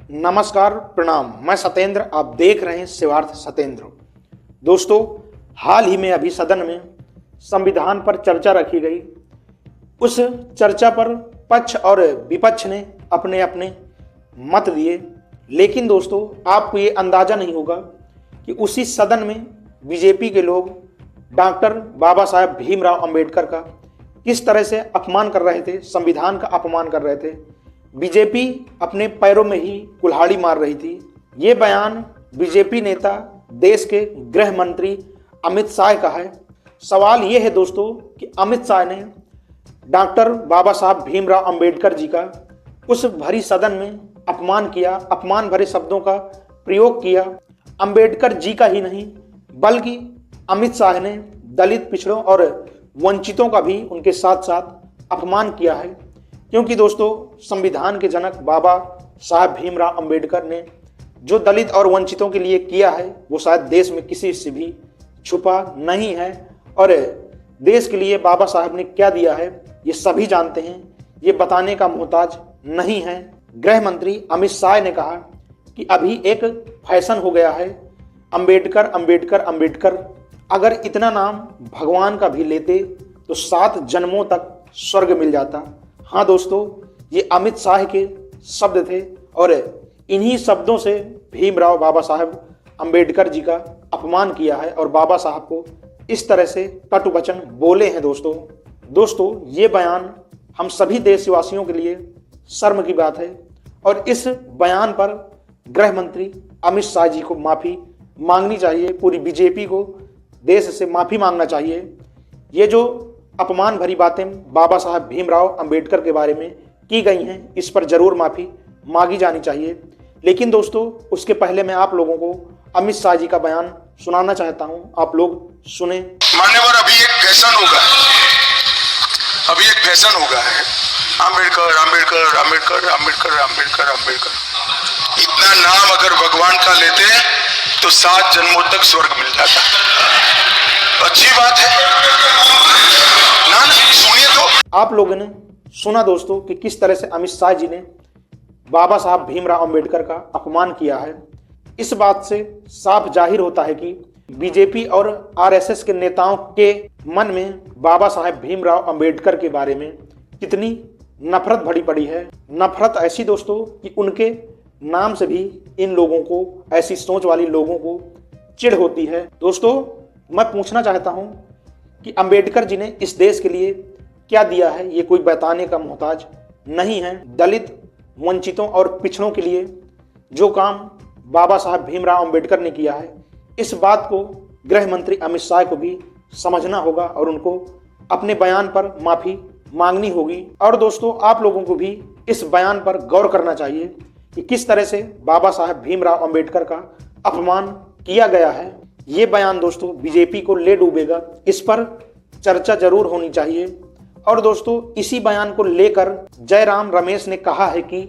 नमस्कार, प्रणाम। मैं सत्येंद्र, आप देख रहे हैं शिवार्थ सत्येंद्र। दोस्तों, हाल ही में अभी सदन में संविधान पर चर्चा रखी गई। उस चर्चा पर पक्ष और विपक्ष ने अपने अपने मत दिए, लेकिन दोस्तों आपको ये अंदाजा नहीं होगा कि उसी सदन में बीजेपी के लोग डॉक्टर बाबा साहेब भीमराव अंबेडकर का किस तरह से अपमान कर रहे थे, संविधान का अपमान कर रहे थे। बीजेपी अपने पैरों में ही कुल्हाड़ी मार रही थी। ये बयान बीजेपी नेता देश के गृह मंत्री अमित शाह का है। सवाल ये है दोस्तों कि अमित शाह ने डॉक्टर बाबा साहब भीमराव अंबेडकर जी का उस भरी सदन में अपमान किया, अपमान भरे शब्दों का प्रयोग किया। अंबेडकर जी का ही नहीं बल्कि अमित शाह ने दलित, पिछड़ों और वंचितों का भी उनके साथ साथ अपमान किया है, क्योंकि दोस्तों संविधान के जनक बाबा साहब भीमराव अंबेडकर ने जो दलित और वंचितों के लिए किया है वो शायद देश में किसी से भी छुपा नहीं है। और देश के लिए बाबा साहब ने क्या दिया है ये सभी जानते हैं, ये बताने का मोहताज नहीं है। गृह मंत्री अमित शाह ने कहा कि अभी एक फैशन हो गया है अंबेडकर अंबेडकर अंबेडकर। अगर इतना नाम भगवान का भी लेते तो 7 जन्मों तक स्वर्ग मिल जाता। हाँ दोस्तों, ये अमित शाह के शब्द थे और इन्हीं शब्दों से भीमराव बाबा साहब अंबेडकर जी का अपमान किया है और बाबा साहब को इस तरह से कटु वचन बोले हैं। दोस्तों ये बयान हम सभी देशवासियों के लिए शर्म की बात है और इस बयान पर गृह मंत्री अमित शाह जी को माफ़ी मांगनी चाहिए। पूरी बीजेपी को देश से माफ़ी मांगना चाहिए। ये जो अपमान भरी बातें बाबा साहब भीमराव अंबेडकर के बारे में की गई हैं, इस पर जरूर माफ़ी मांगी जानी चाहिए। लेकिन दोस्तों उसके पहले मैं आप लोगों को अमित शाह जी का बयान सुनाना चाहता हूं, आप लोग सुने। मान्यवर, अभी एक फैशन हो गया है अंबेडकर अंबेडकर अंबेडकर अंबेडकर अंबेडकर अंबेडकर। इतना नाम अगर भगवान का लेते हैं तो 7 जन्मों तक स्वर्ग मिल जाता है। अच्छी बात है ना, सुनिए तो। आप लोगों ने सुना दोस्तों कि किस तरह से अमित शाह जी ने बाबा साहब भीमराव अंबेडकर का अपमान किया है। इस बात से साफ जाहिर होता है कि बीजेपी और आरएसएस के नेताओं के मन में बाबा साहब भीमराव अंबेडकर के बारे में कितनी नफरत भरी पड़ी है। नफरत ऐसी दोस्तों कि उनके नाम से भी इन लोगों को, ऐसी सोच वाली लोगों को चिढ़ होती है। दोस्तों मैं पूछना चाहता हूं कि अंबेडकर जी ने इस देश के लिए क्या दिया है, ये कोई बताने का मोहताज नहीं है। दलित, वंचितों और पिछड़ों के लिए जो काम बाबा साहब भीमराव अंबेडकर ने किया है, इस बात को गृह मंत्री अमित शाह को भी समझना होगा और उनको अपने बयान पर माफ़ी मांगनी होगी। और दोस्तों आप लोगों को भी इस बयान पर गौर करना चाहिए कि किस तरह से बाबा साहब भीमराव अंबेडकर का अपमान किया गया है। ये बयान दोस्तों बीजेपी को ले डूबेगा, इस पर चर्चा जरूर होनी चाहिए। और दोस्तों इसी बयान को लेकर जयराम रमेश ने कहा है कि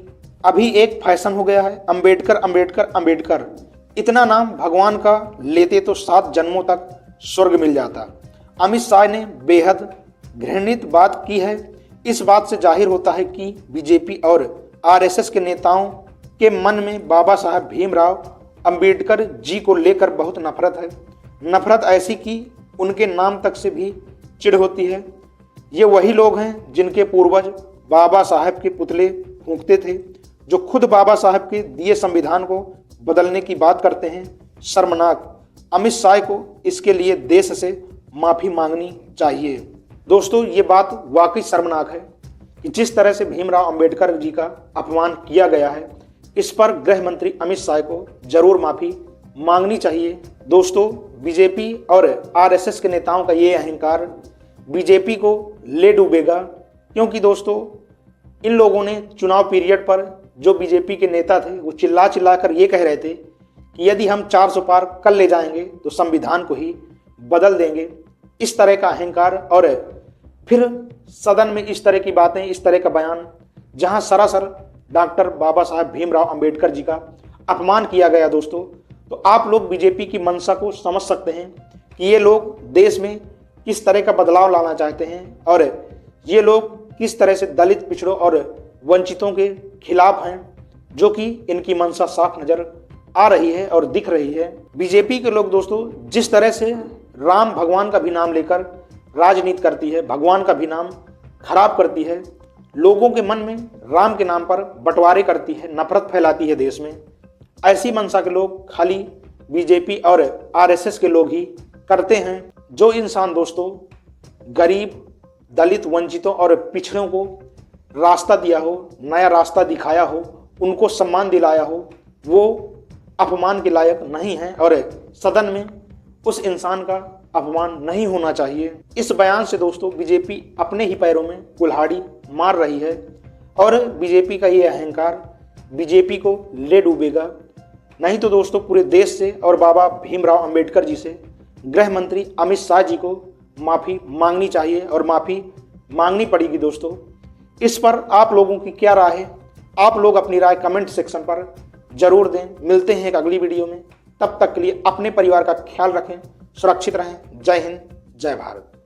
अभी एक फैशन हो गया है अंबेडकर अंबेडकर अंबेडकर। इतना नाम भगवान का लेते तो 7 जन्मों तक स्वर्ग मिल जाता। अमित शाह ने बेहद घृणित बात की है। इस बात से जाहिर होता है कि बीजेपी और आरएसएस के नेताओं के मन में बाबा साहब भीमराव अंबेडकर जी को लेकर बहुत नफरत है। नफरत ऐसी कि उनके नाम तक से भी चिढ़ होती है। ये वही लोग हैं जिनके पूर्वज बाबा साहब के पुतले फूंकते थे, जो खुद बाबा साहब के दिए संविधान को बदलने की बात करते हैं। शर्मनाक। अमित शाह को इसके लिए देश से माफ़ी मांगनी चाहिए। दोस्तों ये बात वाकई शर्मनाक है कि जिस तरह से भीमराव अंबेडकर जी का अपमान किया गया है, इस पर गृह मंत्री अमित शाह को जरूर माफ़ी मांगनी चाहिए। दोस्तों बीजेपी और आरएसएस के नेताओं का ये अहंकार बीजेपी को ले डूबेगा, क्योंकि दोस्तों इन लोगों ने चुनाव पीरियड पर जो बीजेपी के नेता थे वो चिल्ला कर ये कह रहे थे कि यदि हम 400 पार कर ले जाएंगे तो संविधान को ही बदल देंगे। इस तरह का अहंकार और फिर सदन में इस तरह की बातें, इस तरह का बयान, जहां सरासर डॉक्टर बाबा साहब भीमराव अंबेडकर जी का अपमान किया गया दोस्तों, तो आप लोग बीजेपी की मंशा को समझ सकते हैं कि ये लोग देश में किस तरह का बदलाव लाना चाहते हैं और ये लोग किस तरह से दलित, पिछड़ों और वंचितों के खिलाफ हैं। जो कि इनकी मंशा साफ नजर आ रही है और दिख रही है। बीजेपी के लोग दोस्तों जिस तरह से राम भगवान का भी नाम लेकर राजनीति करती है, भगवान का भी नाम खराब करती है, लोगों के मन में राम के नाम पर बंटवारे करती है, नफरत फैलाती है देश में, ऐसी मंशा के लोग खाली बीजेपी और आरएसएस के लोग ही करते हैं। जो इंसान दोस्तों गरीब, दलित, वंचितों और पिछड़ों को रास्ता दिया हो, नया रास्ता दिखाया हो, उनको सम्मान दिलाया हो, वो अपमान के लायक नहीं है और सदन में उस इंसान का अपमान नहीं होना चाहिए। इस बयान से दोस्तों बीजेपी अपने ही पैरों में कुल्हाड़ी मार रही है और बीजेपी का ये अहंकार बीजेपी को ले डूबेगा। नहीं तो दोस्तों पूरे देश से और बाबा भीमराव अंबेडकर जी से गृह मंत्री अमित शाह जी को माफ़ी मांगनी चाहिए और माफ़ी मांगनी पड़ेगी। दोस्तों इस पर आप लोगों की क्या राय है? आप लोग अपनी राय कमेंट सेक्शन पर जरूर दें। मिलते हैं एक अगली वीडियो में, तब तक के लिए अपने परिवार का ख्याल रखें, सुरक्षित रहें। जय हिंद, जय भारत।